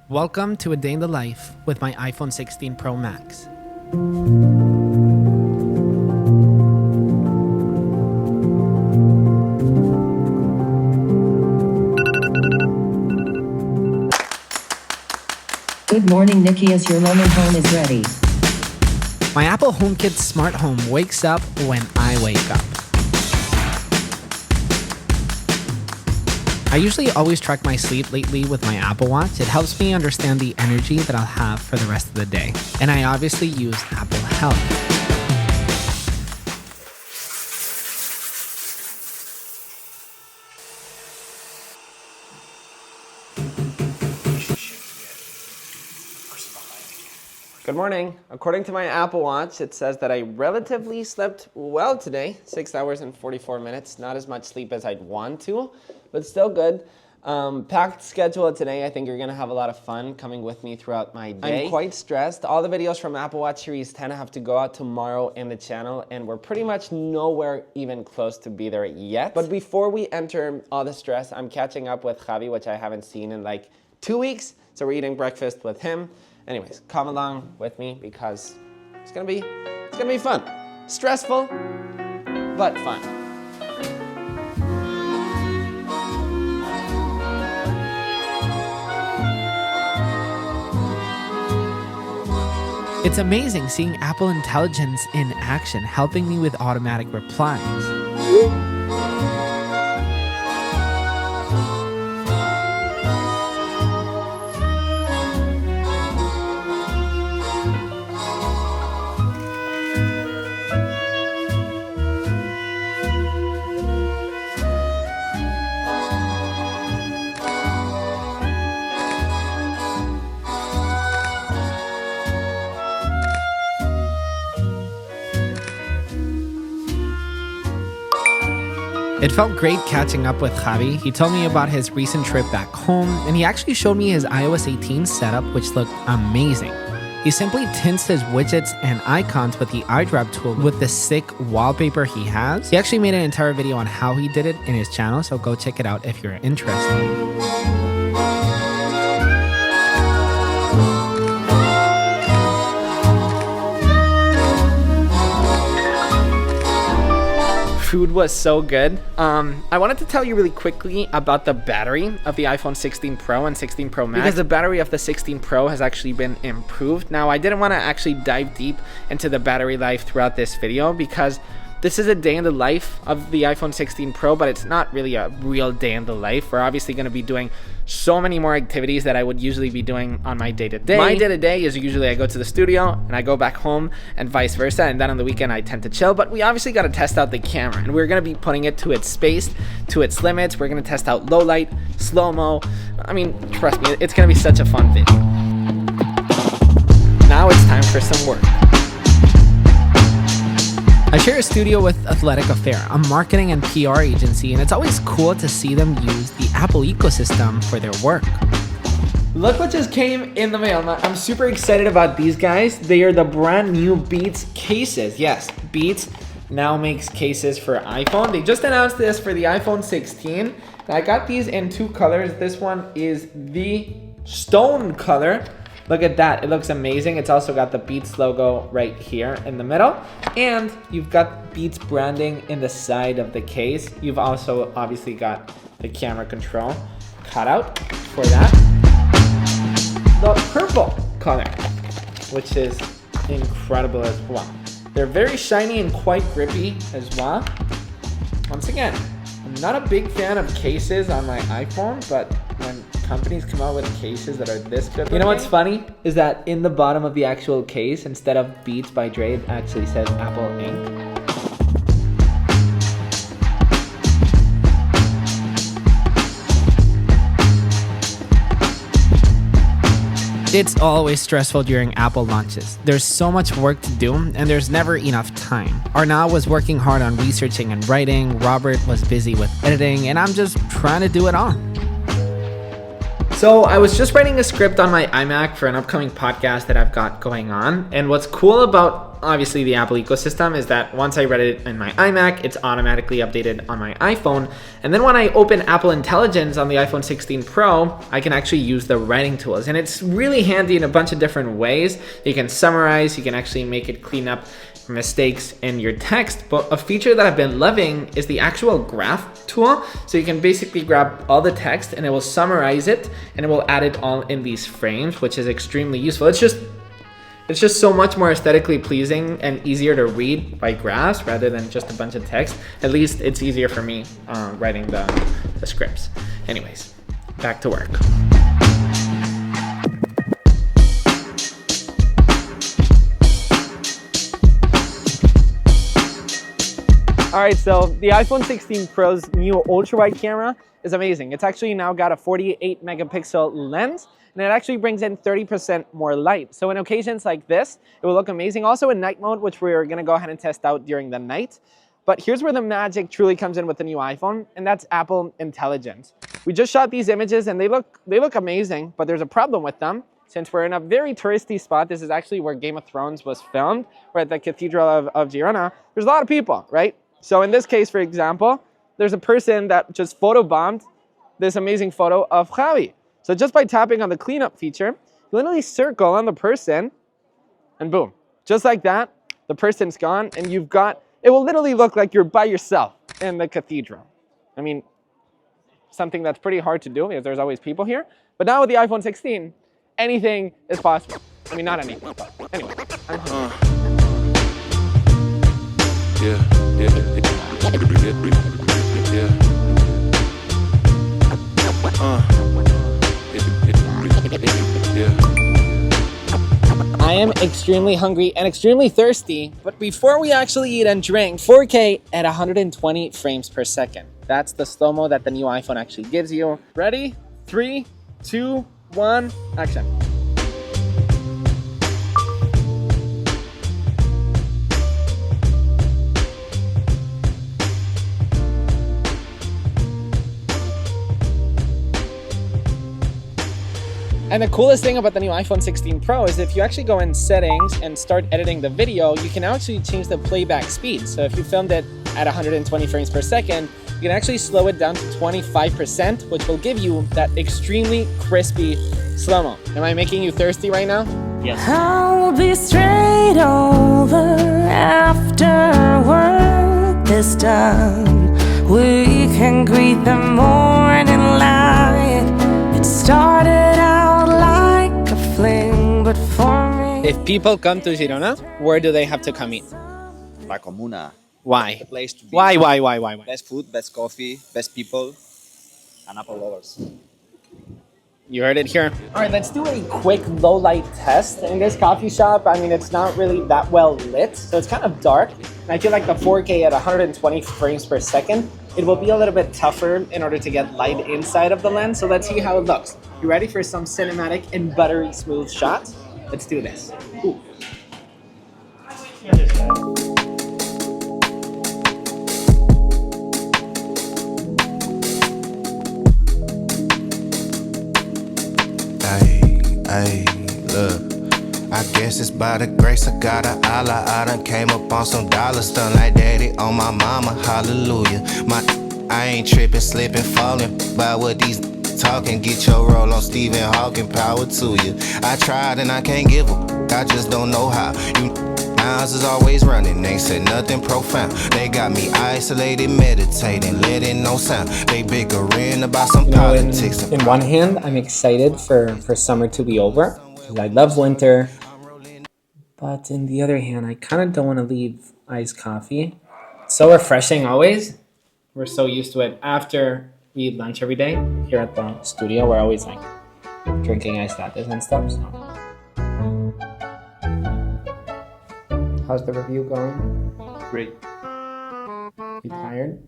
Welcome to a day in the life with my iPhone 16 Pro Max. Good morning, Nikias. Your lemon home is ready. My Apple HomeKit smart home wakes up when I wake up. I usually always track my sleep lately with my Apple Watch. It helps me understand the energy that I'll have for the rest of the day. And I obviously use Apple Health. Good morning. According to my Apple Watch, it says that I relatively slept well today, 6 hours and 44 minutes. Not as much sleep as I'd want to, but still good. Packed schedule today. I think you're going to have a lot of fun coming with me throughout my day. I'm quite stressed. All the videos from Apple Watch Series 10 have to go out tomorrow in the channel, and we're pretty much nowhere even close to be there yet. But before we enter all the stress, I'm catching up with Javi, which I haven't seen in like 2 weeks. So we're eating breakfast with him. Anyways, come along with me because it's gonna be fun. Stressful, but fun. It's amazing seeing Apple Intelligence in action, helping me with automatic replies. It felt great catching up with Javi. He told me about his recent trip back home, and he actually showed me his iOS 18 setup, which looked amazing. He simply tints his widgets and icons with the eyedrop tool with the sick wallpaper he has. He actually made an entire video on how he did it in his channel, so go check it out if you're interested. Food was so good. I wanted to tell you really quickly about the battery of the iPhone 16 Pro and 16 Pro Max, because the battery of the 16 Pro has actually been improved. Now, I didn't want to actually dive deep into the battery life throughout this video because this is a day in the life of the iPhone 16 Pro, but it's not really a real day in the life. We're obviously going to be doing so many more activities that I would usually be doing on my day-to-day. My day-to-day is usually I go to the studio and I go back home and vice versa, and then on the weekend I tend to chill, but we obviously got to test out the camera, and we're going to be putting it to its space, to its limits. We're going to test out low light, slow-mo. I mean, trust me, it's going to be such a fun video. Now it's time for some work. I share a studio with Athletic Affair, a marketing and PR agency, and it's always cool to see them use the Apple ecosystem for their work. Look what just came in the mail. I'm super excited about these guys. They are the brand new Beats cases. Yes, Beats now makes cases for iPhone. They just announced this for the iPhone 16. I got these in two colors. This one is the stone color. Look at that, it looks amazing. It's also got the Beats logo right here in the middle. And you've got Beats branding in the side of the case. You've also obviously got the camera control cut out for that. The purple color, which is incredible as well. They're very shiny and quite grippy as well. Once again, I'm not a big fan of cases on my iPhone, but when companies come out with cases that are this good. You know what's funny is that in the bottom of the actual case, instead of Beats by Dre, it actually says Apple Inc. It's always stressful during Apple launches. There's so much work to do, and there's never enough time. Arnaud was working hard on researching and writing, Robert was busy with editing, and I'm just trying to do it all. So I was just writing a script on my iMac for an upcoming podcast that I've got going on. And what's cool about obviously the Apple ecosystem is that once I read it in my iMac, it's automatically updated on my iPhone. And then when I open Apple Intelligence on the iPhone 16 Pro, I can actually use the writing tools. And it's really handy in a bunch of different ways. You can summarize, you can actually make it clean up mistakes in your text. But a feature that I've been loving is the actual graph tool. So you can basically grab all the text and it will summarize it and it will add it all in these frames, which is extremely useful. It's just so much more aesthetically pleasing and easier to read by graphs rather than just a bunch of text. At least it's easier for me writing the scripts. Anyways, back to work. All right, so the iPhone 16 Pro's new ultra-wide camera is amazing. It's actually now got a 48 megapixel lens, and it actually brings in 30% more light. So in occasions like this, it will look amazing. Also in night mode, which we're gonna go ahead and test out during the night. But here's where the magic truly comes in with the new iPhone, and that's Apple Intelligence. We just shot these images and they look amazing, but there's a problem with them. Since we're in a very touristy spot, this is actually where Game of Thrones was filmed. We're at the Cathedral of Girona. There's a lot of people, right? So in this case, for example, there's a person that just photobombed this amazing photo of Javi. So just by tapping on the cleanup feature, you literally circle on the person and boom, just like that, the person's gone and it will literally look like you're by yourself in the cathedral. I mean, something that's pretty hard to do because there's always people here. But now with the iPhone 16, anything is possible. I mean, not anything, but anyway. I am extremely hungry and extremely thirsty, but before we actually eat and drink, 4K at 120 frames per second. That's the slow-mo that the new iPhone actually gives you. Ready? 3, 2, 1, action. And the coolest thing about the new iPhone 16 Pro is if you actually go in settings and start editing the video, you can actually change the playback speed. So if you filmed it at 120 frames per second, you can actually slow it down to 25%, which will give you that extremely crispy slow-mo. Am I making you thirsty right now? Yes. I'll be straight over after work is done. We can greet the morning light. It started out like a fling, but for me. If people come to Girona, where do they have to come eat? La Comuna. Why? The place to be. Why? Best food, best coffee, best people, and Apple lovers. You heard it here. All right, let's do a quick low light test. In this coffee shop, I mean, it's not really that well lit, so it's kind of dark. And I feel like the 4K at 120 frames per second, it will be a little bit tougher in order to get light inside of the lens. So let's see how it looks. You ready for some cinematic and buttery smooth shots? Let's do this. Ooh. Hey, look, I guess it's by the grace of God. I done came up on some dollars, stun like daddy on my mama, hallelujah. I ain't tripping, slipping, falling by what these talking. Get your roll on Stephen Hawking, power to you. I tried and I can't give up, I just don't know how. You eyes is always running, ain't said nothing profound. They got me isolated, meditating, letting no sound. They bickering about some politics. In one hand, I'm excited for summer to be over, because I love winter. But in the other hand, I kind of don't want to leave iced coffee. It's so refreshing always. We're so used to it. After we eat lunch every day here at the studio, we're always like drinking iced lattes and stuff. So. How's the review going? Great. You tired?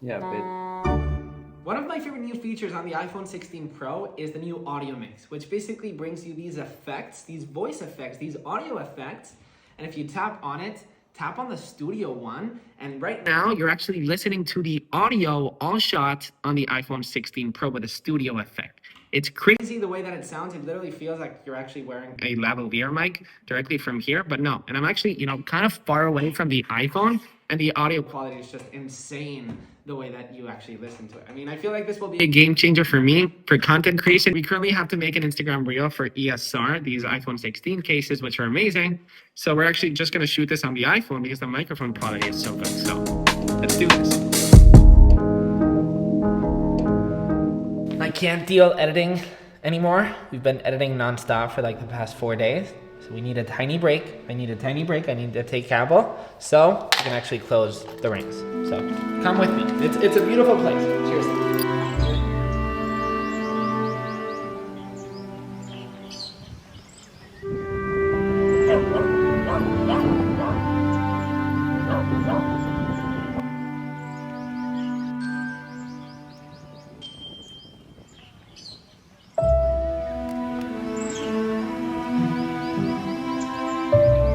Yeah, but One of my favorite new features on the iPhone 16 Pro is the new audio mix, which basically brings you these effects, these voice effects, these audio effects. And if you tap on it, tap on the studio one, and right now you're actually listening to the audio all shot on the iPhone 16 Pro with a studio effect. It's crazy the way that it sounds. It literally feels like you're actually wearing a lavalier mic directly from here, but no. And I'm actually, kind of far away from the iPhone, and the audio quality is just insane the way that you actually listen to it. I mean, I feel like this will be a game changer for me for content creation. We currently have to make an Instagram reel for ESR, these iPhone 16 cases, which are amazing. So we're actually just going to shoot this on the iPhone because the microphone quality is so good. So let's do this. I can't deal editing anymore. We've been editing nonstop for like the past 4 days. So we need a tiny break. I need to take Apple so we can actually close the rings. So come with me. It's a beautiful place. Cheers.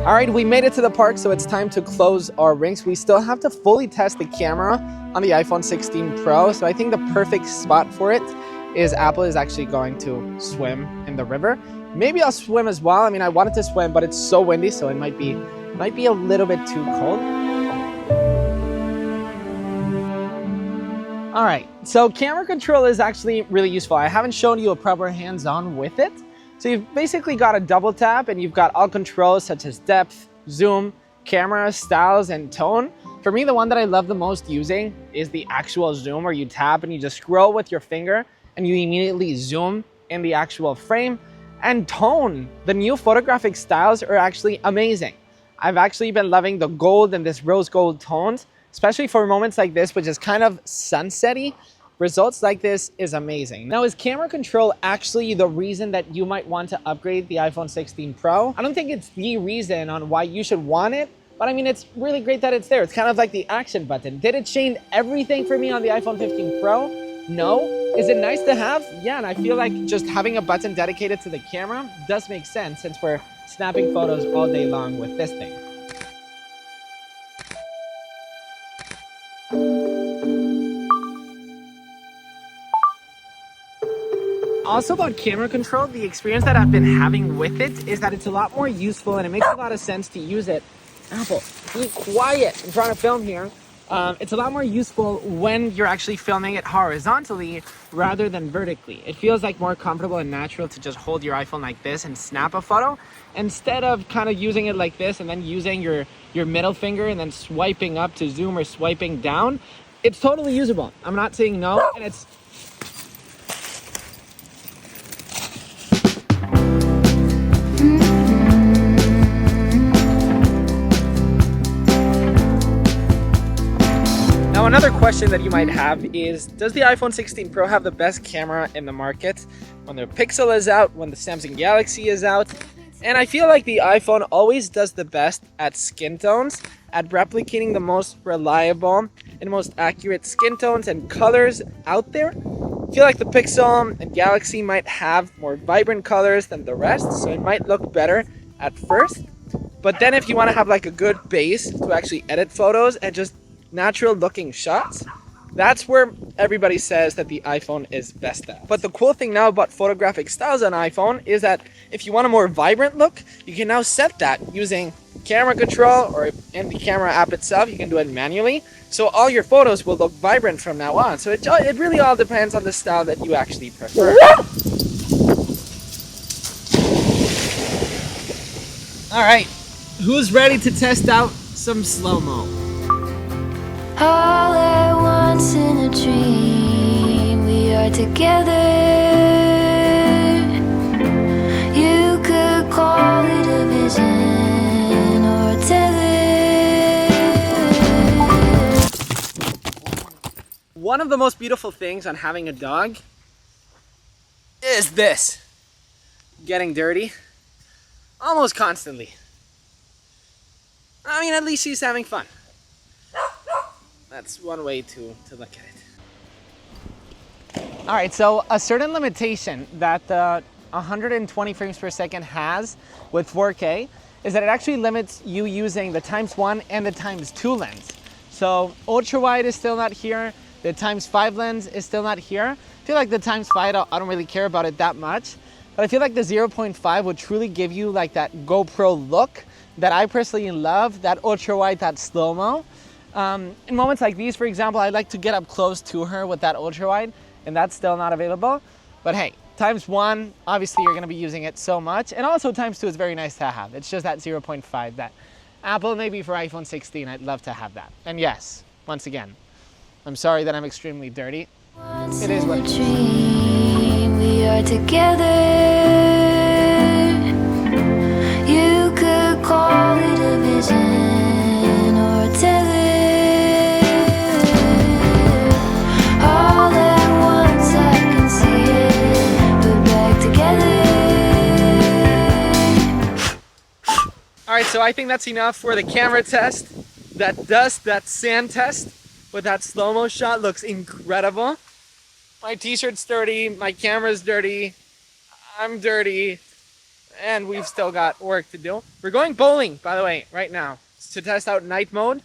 All right, we made it to the park, so it's time to close our rings. We still have to fully test the camera on the iPhone 16 Pro, so I think the perfect spot for it is Apple is actually going to swim in the river. Maybe I'll swim as well. I mean, I wanted to swim, but it's so windy, so it might be a little bit too cold. All right, so camera control is actually really useful. I haven't shown you a proper hands-on with it. So you've basically got a double tap and you've got all controls such as depth, zoom, camera, styles, and tone. For me, the one that I love the most using is the actual zoom, where you tap and you just scroll with your finger and you immediately zoom in the actual frame. And tone, the new photographic styles are actually amazing. I've actually been loving the gold and this rose gold tones, especially for moments like this, which is kind of sunsetty. Results like this is amazing. Now, is camera control actually the reason that you might want to upgrade the iPhone 16 Pro? I don't think it's the reason on why you should want it, but I mean, it's really great that it's there. It's kind of like the action button. Did it change everything for me on the iPhone 15 Pro? No. Is it nice to have? Yeah, and I feel like just having a button dedicated to the camera does make sense since we're snapping photos all day long with this thing. Also about camera control, the experience that I've been having with it is that it's a lot more useful and it makes a lot of sense to use it. Apple, be quiet. I'm trying to film here. It's a lot more useful when you're actually filming it horizontally rather than vertically. It feels like more comfortable and natural to just hold your iPhone like this and snap a photo instead of kind of using it like this and then using your middle finger and then swiping up to zoom or swiping down. It's totally usable. I'm not saying no, and it's Now, another question that you might have is, does the iPhone 16 Pro have the best camera in the market when the Pixel is out, when the Samsung Galaxy is out? And I feel like the iPhone always does the best at skin tones, at replicating the most reliable and most accurate skin tones and colors out there. I feel like the Pixel and Galaxy might have more vibrant colors than the rest, so it might look better at first. But then if you want to have like a good base to actually edit photos and just natural looking shots, that's where everybody says that the iPhone is best at. But the cool thing now about photographic styles on iPhone is that if you want a more vibrant look, you can now set that using camera control or in the camera app itself. You can do it manually, so all your photos will look vibrant from now on. So it really all depends on the style that you actually prefer. All right, who's ready to test out some slow-mo? All at once in a dream, we are together. You could call it a vision or a tether. One of the most beautiful things on having a dog is this. Getting dirty almost constantly. I mean, at least she's having fun. That's one way to look at it. All right, so a certain limitation that the 120 frames per second has with 4K is that it actually limits you using the ×1 and the ×2 lens. So ultra wide is still not here. The ×5 lens is still not here. I feel like the ×5, I don't really care about it that much. But I feel like the 0.5 would truly give you like that GoPro look that I personally love, that ultra wide, that slow-mo. In moments like these, for example, I like to get up close to her with that ultra wide, and that's still not available. But hey, ×1, obviously you're gonna be using it so much. And also ×2 is very nice to have. It's just that 0.5 that Apple, maybe for iPhone 16, I'd love to have that. And yes, once again, I'm sorry that I'm extremely dirty. It is what it is. We are together. You could call it a vision or a tether. All at once I can see it, put back together. All right, so I think that's enough for the camera test. That dust, that sand test with that slow-mo shot looks incredible. My t-shirt's dirty, my camera's dirty, I'm dirty, and we've still got work to do. We're going bowling, by the way, right now, to test out night mode.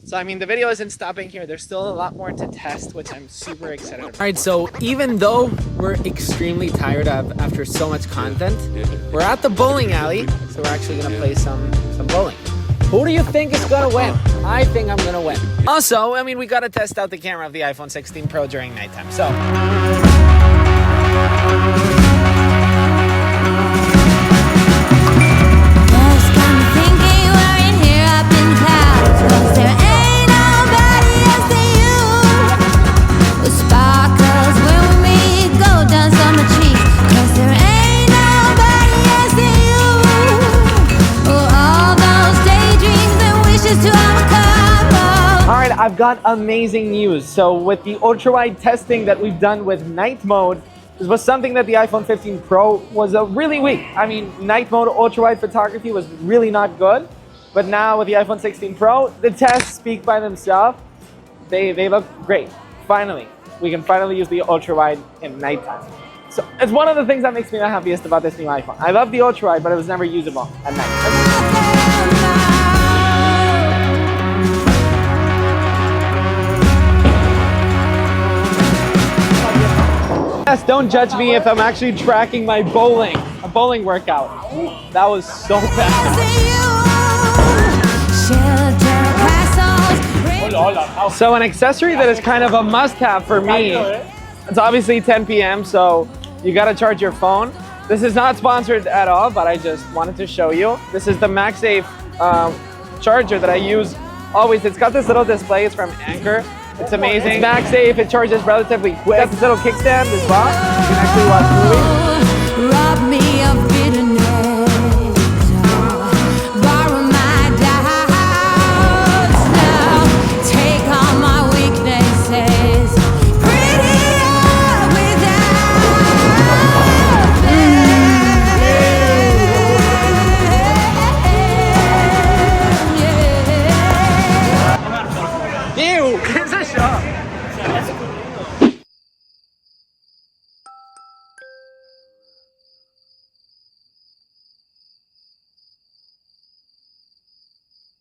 So, I mean, the video isn't stopping here. There's still a lot more to test, which I'm super excited about. All right, so even though we're extremely tired of after so much content, we're at the bowling alley, so we're actually gonna play some bowling. Who do you think is gonna win? I think I'm gonna win. Also, I mean, we gotta test out the camera of the iPhone 16 Pro during nighttime, so. I've got amazing news. So with the ultra-wide testing that we've done with night mode, this was something that the iPhone 15 Pro was really weak. I mean, night mode ultra-wide photography was really not good. But now with the iPhone 16 Pro, the tests speak by themselves. They look great. Finally, we can finally use the ultra-wide in nighttime. So it's one of the things that makes me the happiest about this new iPhone. I love the ultra-wide, but it was never usable at night. Yes, don't judge me if I'm actually tracking my a bowling workout. That was so bad. So an accessory that is kind of a must-have for me, it's obviously 10 p.m., so you gotta charge your phone. This is not sponsored at all, but I just wanted to show you. This is the MagSafe charger that I use always. It's got this little display, it's from Anchor. It's amazing. It's MagSafe, it charges relatively quick. It's got this little kickstand as well. You can actually watch movies.